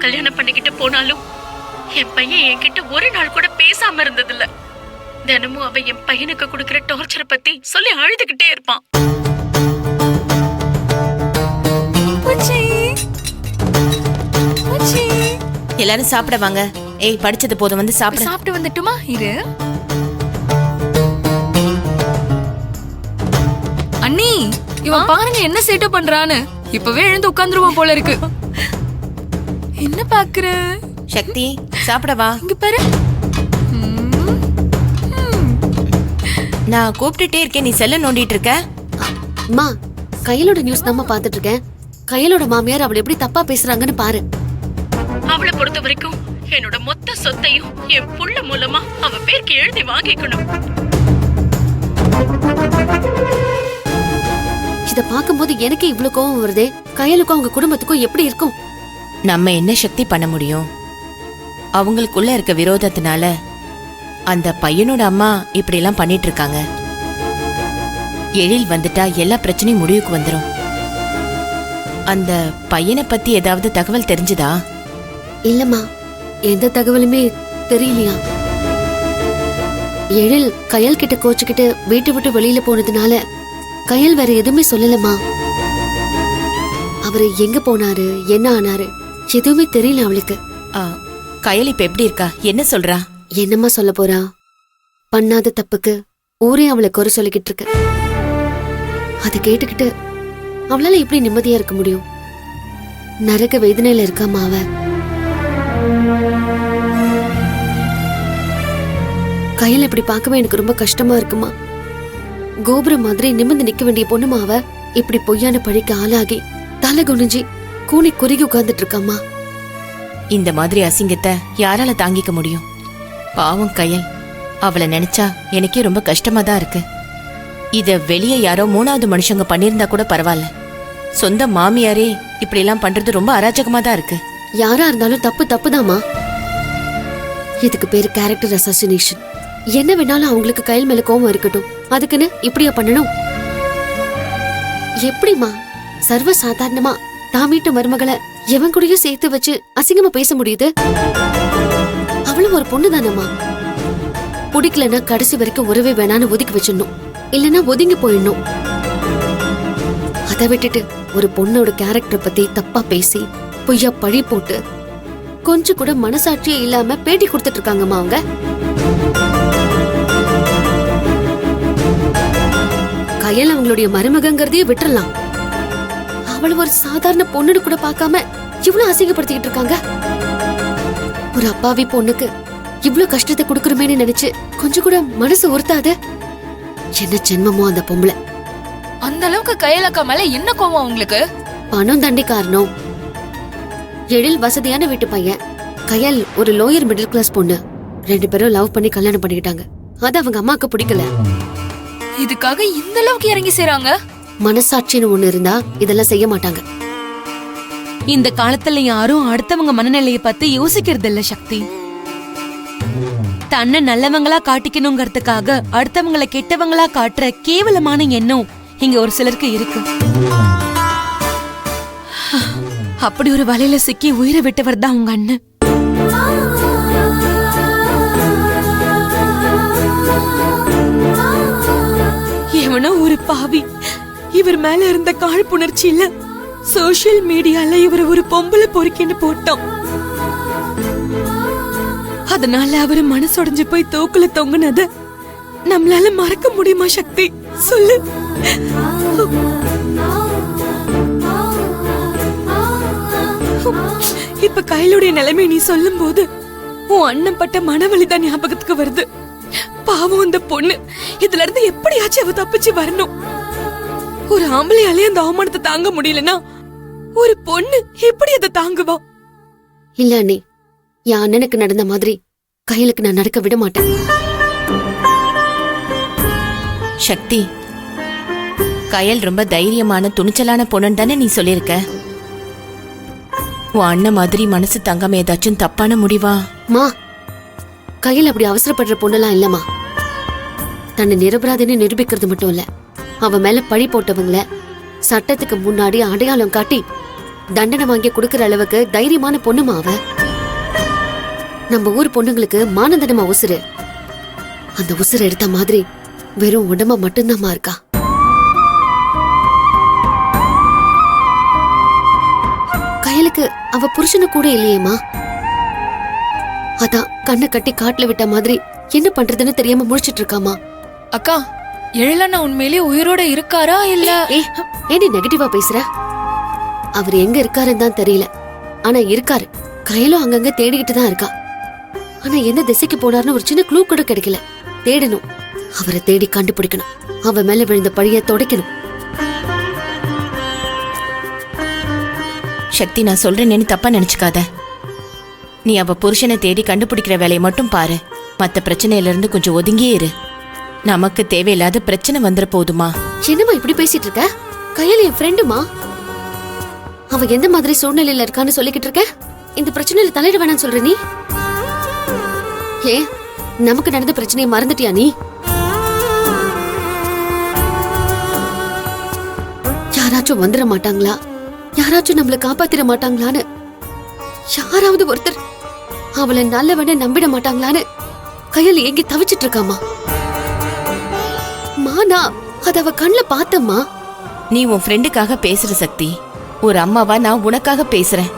கல்யாணம் பண்ணிக்கிட்டு போனாலும் என் பையன் என்கிட்ட ஒரு நாள் கூட பேசாம இருந்ததில்ல. தினமும் அவ என் பையனுக்கு கொடுக்கிற டார்ச்சரை பத்தி சொல்லி அழுதுகிட்டே இருப்பான். எல்லாரும் சாப்பிட வாங்க. ஏய், படிச்சது போதும், வந்து சாப்பிட்டு வந்துட்டுமா? இரு அண்ணி, இவன் பாருங்க என்ன சேட்டை பண்றான்னு. இப்பவே எழுந்து உட்கார்ந்துருவான் போல இருக்கு. என்ன பாக்குற? சக்தி, சாப்பிட வா. இங்க பாரு. நான் கூப்பிட்டுட்டே இருக்கேன், நீ செல்ல நோண்டிட்டு இருக்க. அம்மா, கையலோட நியூஸ் தான் பார்த்துட்டு இருக்கேன். கையலோட மாமியார் அவளை எப்படி தப்பா பேசுறாங்கன்னு பாரு. அவளை பொறுத்த வரைக்கும் என்னோட மொத்த சொத்தையும் என் புள்ள மூலமா அவ பேருக்கு எழுதி வாங்கிக்கணும். இத பாக்கும்போது எனக்கு இவ்வளவு கோவம் வருதே. கையலுக்கும் அவங்க குடும்பத்துக்கும் எப்படி இருக்கும்? நம்ம என்ன சக்தி பண்ண முடியும்? அவங்களுக்குள்ள இருக்க விரோதத்தினால அந்த பையனோட அம்மா இப்படி எல்லாம் பண்ணிட்டு இருக்காங்க. எழில் வந்துட்டா எல்லா பிரச்சனையும் முடிவுக்கு வந்துரும். அந்த பையனை பத்தி ஏதாவது தகவல் தெரிஞ்சுதா? இல்லம்மா, எந்த தகவலுமே தெரியலையா. எழில் கையல் கிட்ட கோச்சுக்கிட்டு வீட்டை விட்டு வெளியில போனதுனால கையல் வேற எதுவுமே சொல்லலமா. அவரு எங்க போனாரு, என்ன ஆனாரு, எதுவுமே தெரியல அவளுக்கு. கயல் இப்ப எப்படி இருக்கா? என்ன சொல்றா? என்னம்மா சொல்ல போறா? பண்ணாத தப்புக்கு ஊரே அவளை குறை சொல்லிக்கிட்டு இருக்கு. அதை கேட்டுக்கிட்டு அவளால எப்படி நிம்மதியா இருக்க முடியும்? நரக வேதனையில இருக்காமா அவ. கையில இப்படி பார்க்கவே எனக்கு ரொம்ப கஷ்டமா இருக்குமா. கோபுரம் மாதிரி நிமிர்ந்து நிக்க வேண்டிய பொண்ணுமா அவ. இப்படி பொய்யான பழிக்கு ஆளாகி தலை குனிஞ்சி கூனி குறுகி உட்கார்ந்துட்டு இருக்காமா. இந்த மாதிரி அசிங்கத்தை யாரால தாங்கிக்க முடியும்? பாவம் கயல். அவளை நினைச்சா எனக்கே ரொம்ப கஷ்டமா தான் இருக்கு. இத வெளியே யாரோ மூணாவது மனுஷங்க பண்ணிருந்தா கூட பரவாயில்ல. சொந்த மாமியாரே இப்படி எல்லாம் பண்றது ரொம்ப அராஜகமா தான் இருக்கு. யாரா இருந்தாலும் தப்பு தப்புதாமா. இதுக்கு பேரு கேரக்டர் அசாசினேஷன். என்ன வேணாலும் அவங்களுக்கு கையில் மேல கோவம் இருக்கட்டும், அதுக்குன்னு இப்படியா பண்ணணும்? எப்படிமா சர்வ சாதாரணமா தான் வீட்டு மருமகளை எவன் கூடயும் சேர்த்து வச்சு அசிங்கமா பேச முடியுது? அவளும் ஒரு பொண்ணு தானம்மா. பிடிக்கலன்னா கடைசி வரைக்கும் உறவே வேணான்னு ஒதுக்கி வச்சிடணும், இல்லன்னா ஒதுங்கி போயிடணும். அதை விட்டுட்டு ஒரு பொண்ணோட கேரக்டர் பத்தி தப்பா பேசி பொய்யா பழி போட்டு கொஞ்சம் கூட மனசாட்சியே இல்லாம பேட்டி கொடுத்துட்டு இருக்காங்கம்மா அவங்க. கையல் அவங்களுடைய மருமகங்கிறதையே விட்டுறலாம். அவளை ஒரு சாதாரண பொண்ணுன்னு கூட பார்க்காம இவ்வளவு அசிங்கப்படுத்திக்கிட்டு இருக்காங்க. ஒரு அப்பாவி பொண்ணுக்கு இவ்வளவு கஷ்டத்தை கொடுக்கறமேன்னு நினைச்சு கொஞ்சம் கூட மனசு உறுத்தாது. என்ன ஜென்மமோ அந்த பொம்பளை. அந்த அளவுக்கு கையலக்கா மேல என்ன கோவம் உங்களுக்கு? பணம் தண்டி காரணம். எழில் வசதியான வீட்டு பையன், கையல் ஒரு லோயர் மிடில் கிளாஸ் பொண்ணு. ரெண்டு பேரும் லவ் பண்ணி கல்யாணம் பண்ணிக்கிட்டாங்க. அது அவங்க அம்மாக்கு பிடிக்கல. இதுக்காக இந்த அளவுக்கு இறங்கி செய்றாங்க? மனசாட்சின்னு ஒண்ணு இருந்தா இதெல்லாம் செய்ய மாட்டாங்க. இந்த காலத்துல யாரும் அடுத்தவங்க மனநிலைய பத்தி யோசிக்கிறது இல்ல சக்தி. தன்னை நல்லவங்களா காட்டிக்கணுங்கிறதுக்காக அடுத்தவங்களை கெட்டவங்களா காட்டுற கேவலமான எண்ணம் இங்க ஒரு சிலருக்கு இருக்கு. அப்படி ஒரு வலையில சிக்கி உயிரை விட்டவர் தான் உங்க அண்ணன். எவனோ ஒரு பாவி இவர் மேல இருந்த காழ்ப்புணர்ச்சியில சோசியல் மீடியால இவர் ஒரு பொம்பளை பொறுக்கின்னு போட்டான். அதனால அவரு மனசுடைஞ்சு போய் தூக்குல தொங்குனத நம்மளால மறக்க முடியுமா சக்தி? சொல்லு. இப்ப கையிலுடைய நிலைமை நீ சொல்லும் போது உன் அண்ணன் பட்ட மனவலிதான் ஞாபகத்துக்கு வருது. பாவம் அந்த பொண்ணு. இதுல இருந்து எப்படியாச்சும் அவ தப்பிச்சு வரணும். ஒரு ஆம்பளையாலே அந்த அவமானத்தை தாங்க முடியலன்னா ஒரு பொண்ணு எப்படி அதை தாங்குவா? இல்ல அண்ணி, என் அண்ணனுக்கு நடந்த மாதிரி கையலுக்கு நான் நடக்க விட மாட்டேன். சக்தி, கயல் ரொம்ப தைரியமான துணிச்சலான பொண்ணுன்னு தானே நீ சொல்லிருக்க. உன் அண்ணன் மாதிரி மனசு தங்காம ஏதாச்சும் தப்பான முடிவா? மா, கையில் அப்படி அவசரப்படுற பொண்ணெல்லாம் இல்லம்மா. தன்னை நிரபராதின்னு நிரூபிக்கிறது மட்டும் இல்ல, அவ மேல பழி போட்டவங்கள சட்டத்துக்கு முன்னாடி அடையாளம் காட்டி தண்டனை வாங்கி கொடுக்கற அளவுக்கு தைரியமான பொண்ணுமா அவ. நம்ம ஊர் பொண்ணுங்களுக்கு மானதண்டமா உசுரு. அந்த உசுரை எடுத்த மாதிரி வெறும் உடம்ப மட்டும்தாம்மா இருக்கா. கயலுக்கு அவ புருஷனு கூட இல்லையேம்மா. அதான் கண்ணை கட்டி காட்டுல விட்ட மாதிரி என்ன பண்றதுன்னு தெரியாம முழிச்சிட்டு இருக்காமா. அக்கா எழிலண்ணா உண்மையிலேயே உயிரோட இருக்காரா இல்ல? ஏடி நெகட்டிவா பேசுற? அவர் எங்க இருக்காருன்னு தான் தெரியல, ஆனா இருக்காரு. கயலும் அங்கங்க தேடிக்கிட்டு தான் இருக்கா. ஆனா எந்த திசைக்கு போனார்னு ஒரு சின்ன க்ளூ கூட கிடைக்கல. தேடணும், அவரை தேடி கண்டுபிடிக்கணும், அவ மேல விழுந்த பழிய துடைக்கணும். சக்தி, நான் சொல்றேன்னு தப்பா நினைச்சுக்காத. நீ அவ புருஷனை தேடி கண்டுபிடிக்கிற வேலையை மட்டும் பாரு. மத்த பிரச்சனையில இருந்து கொஞ்சம் ஒதுங்கியே இரு. நமக்கு தேவையில்லாத பிரச்சனை வந்துட போதுமா? என்னம்மா இப்படி பேசிட்டு இருக்க? கயல் என் ஃப்ரெண்டுமா. அவ எந்த மாதிரி சூழ்நிலையில இருக்கான்னு சொல்லிக்கிட்டு இருக்க. இந்த பிரச்சனையில தலையிட வேணாம்னு சொல்ற நீ. ஏன் நமக்கு நடந்த பிரச்சனையை மறந்துட்டியா நீ? யாராச்சும் வந்துட மாட்டாங்களா, யாராச்சும் நம்மள காப்பாத்திட மாட்டாங்களான்னு, யாராவது ஒருத்தர் அவளை நல்லவன நம்பிட மாட்டாங்களான்னு கயல் எங்க தவிச்சிட்டு இருக்காமா. மானா அத அவ கண்ணுல பார்த்தம்மா. நீ உன் ஃப்ரெண்டுக்காக பேசுற சக்தி. ஒரு அம்மாவா நான் உனக்காக பேசுறேன்.